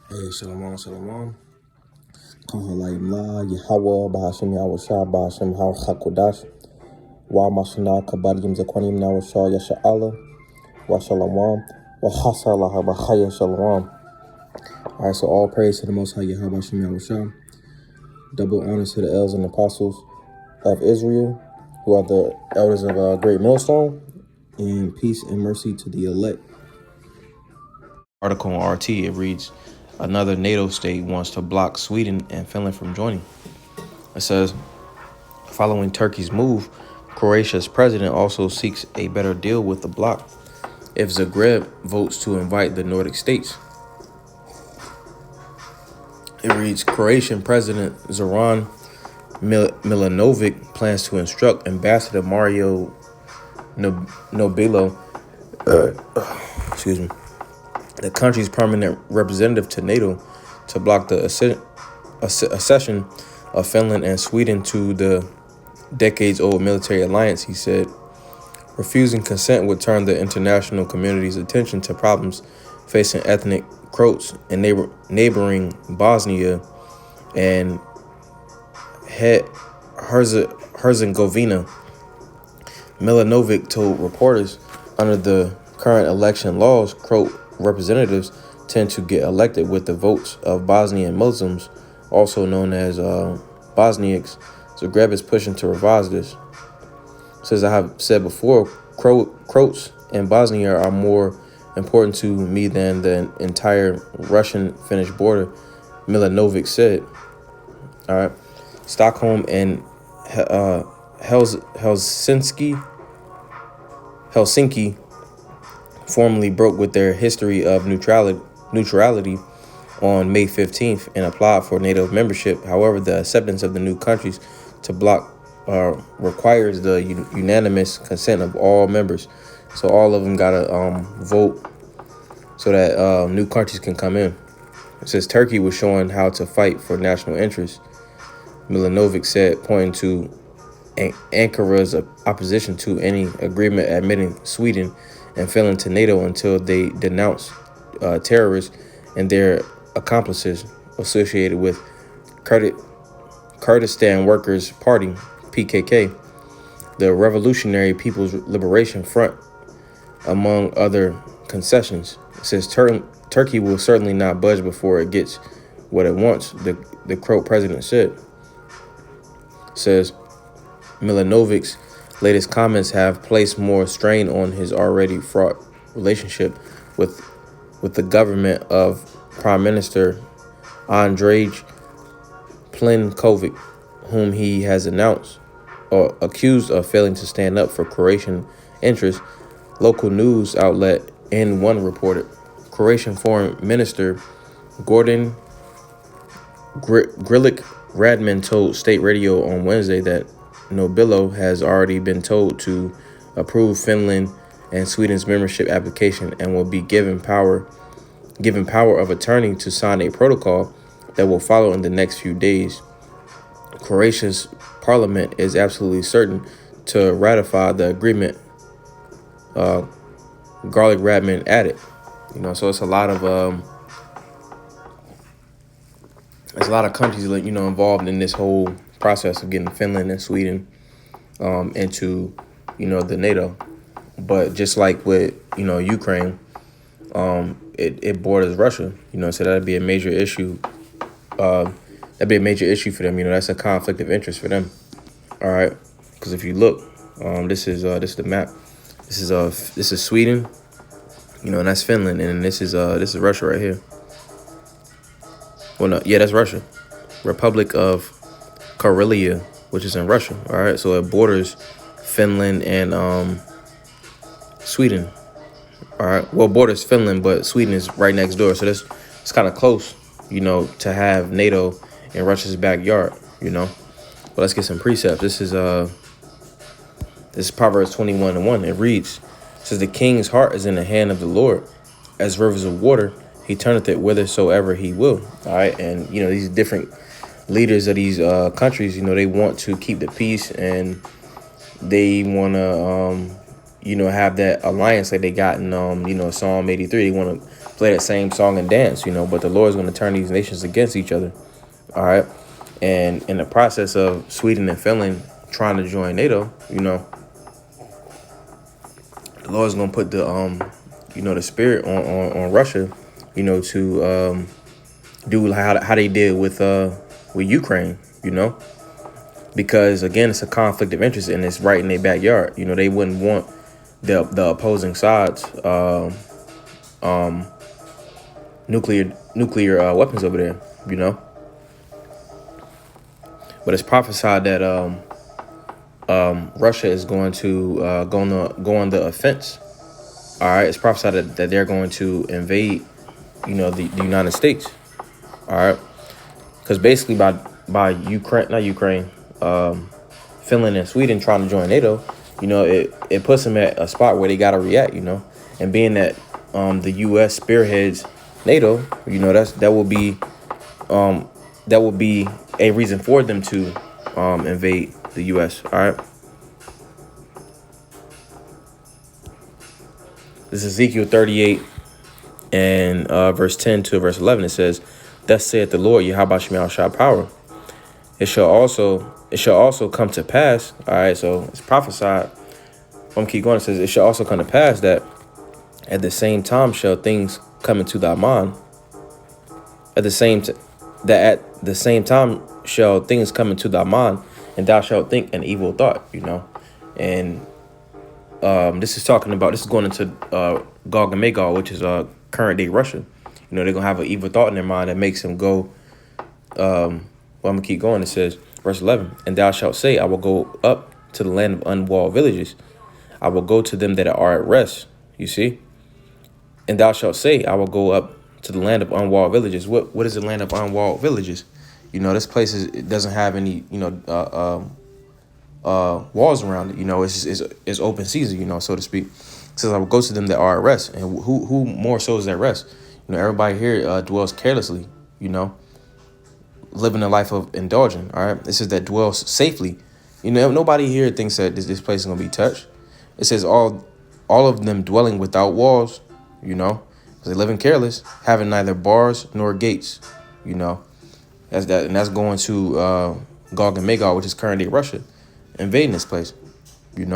Hey, shalom, shalom. Kahalayim La, Yahweh, Bahashim Yahweh Shah, Bahashim HaKodash, Wa Mashana, Kabadim Zakwanim Nawashah, Yasha Allah, Wa Shalom, Wa Hasalah, Bahaya Shalom. Alright, so all praise to the Most High Yahweh Hashem Yahweh Shah. Double honors to the elders and apostles of Israel, who are the elders of Great Millstone, and peace and mercy to the elect. Article on RT, it reads, another NATO state wants to block Sweden and Finland from joining. It says, following Turkey's move, Croatia's president also seeks a better deal with the bloc if Zagreb votes to invite the Nordic states. It reads, Croatian President Zoran Milanovic plans to instruct Ambassador Mario Nobilo, the country's permanent representative to NATO, to block the accession of Finland and Sweden to the decades-old military alliance, he said. Refusing consent would turn the international community's attention to problems facing ethnic Croats in neighboring Bosnia and Herzegovina. Milanovic told reporters, under the current election laws, Croat representatives tend to get elected with the votes of Bosnian Muslims, also known as Bosniaks. Zagreb is pushing to revise this. As I have said before, Croats and Bosnia are more important to me than the entire Russian-Finnish border, Milanovic said. All right. Stockholm and Helsinki formally broke with their history of neutrality on May 15th and applied for NATO membership. However, the acceptance of the new countries to bloc requires the unanimous consent of all members. So all of them got to vote so that new countries can come in. It says Turkey was showing how to fight for national interests, Milanovic said, pointing to Ankara's opposition to any agreement admitting Sweden and Finland to NATO until they denounce terrorists and their accomplices associated with Kurdistan Workers' Party, PKK, the Revolutionary People's Liberation Front, among other concessions. It says Turkey will certainly not budge before it gets what it wants, the Croat president said. It says Milanovic's latest comments have placed more strain on his already fraught relationship with the government of Prime Minister Andrej Plenković, whom he has announced or accused of failing to stand up for Croatian interests. Local news outlet N1 reported. Croatian Foreign Minister Gordon Grlic Radman told State Radio on Wednesday that Nobilo has already been told to approve Finland and Sweden's membership application and will be given power of attorney to sign a protocol that will follow in the next few days. Croatia's parliament is absolutely certain to ratify the agreement, Garlic Radman added. So it's a lot of countries involved in this whole process of getting Finland and Sweden into the NATO. But just like with Ukraine, it borders Russia, so that'd be a major issue. That'd be a major issue for them. That's a conflict of interest for them. All right, because if you look, this is the map. This is Sweden, and that's Finland, and this is Russia right here. Well, no, yeah, that's Russia, Republic of Karelia, which is in Russia. All right, so it borders Finland and Sweden. All right, well, borders Finland, but Sweden is right next door, so it's kind of close, to have NATO in Russia's backyard. But let's get some precepts. This is Proverbs 21:1. It reads, says, the king's heart is in the hand of the Lord, as rivers of water, he turneth it whithersoever he will. All right, and these different leaders of these countries, they want to keep the peace, and they want to have that alliance like they got in Psalm 83. They want to play that same song and dance, but the Lord is going to turn these nations against each other. All right. And in the process of Sweden and Finland trying to join NATO, the Lord is going to put the spirit on Russia, to do how they did with Ukraine, because again, it's a conflict of interest and it's right in their backyard. They wouldn't want the opposing sides nuclear weapons over there, But it's prophesied that Russia is going to go on the offense. All right, it's prophesied that they're going to invade, the United States. All right, because basically by Ukraine, Finland and Sweden trying to join NATO, it puts them at a spot where they got to react, and being that the U.S. spearheads NATO, that will be a reason for them to invade the U.S. All right. This is Ezekiel 38 and verse 10 to verse 11. It says, "Thus saith the Lord, Yahweh Shemel Shah power. It shall also come to pass." All right, so it's prophesied. I'm gonna keep going. It says, "It shall also come to pass that at the same time shall things come into thy mind. At the same time shall things come into thy mind, and thou shalt think an evil thought." And this is going into Gog and Magog, which is current day Russia. They're gonna have an evil thought in their mind that makes them go. I'm gonna keep going. It says, verse 11, "And thou shalt say, I will go up to the land of unwalled villages. I will go to them that are at rest." You see? "And thou shalt say, I will go up to the land of unwalled villages." What is the land of unwalled villages? This place it doesn't have any, walls around it. It's open season, so to speak. It says, "I will go to them that are at rest." And who more so is at rest? Everybody here dwells carelessly, living a life of indulging. All right. It says that dwells safely. Nobody here thinks that this place is gonna be touched. It says all of them dwelling without walls, because they living careless, having neither bars nor gates, That's that, and that's going to Gog and Magog, which is currently Russia, invading this place, But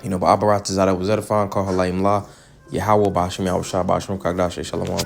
Ba'abarat Zada was edifying, call her Laim La, Yahweh Bashim Yahweh Shah Bashim Kagdash Shalom.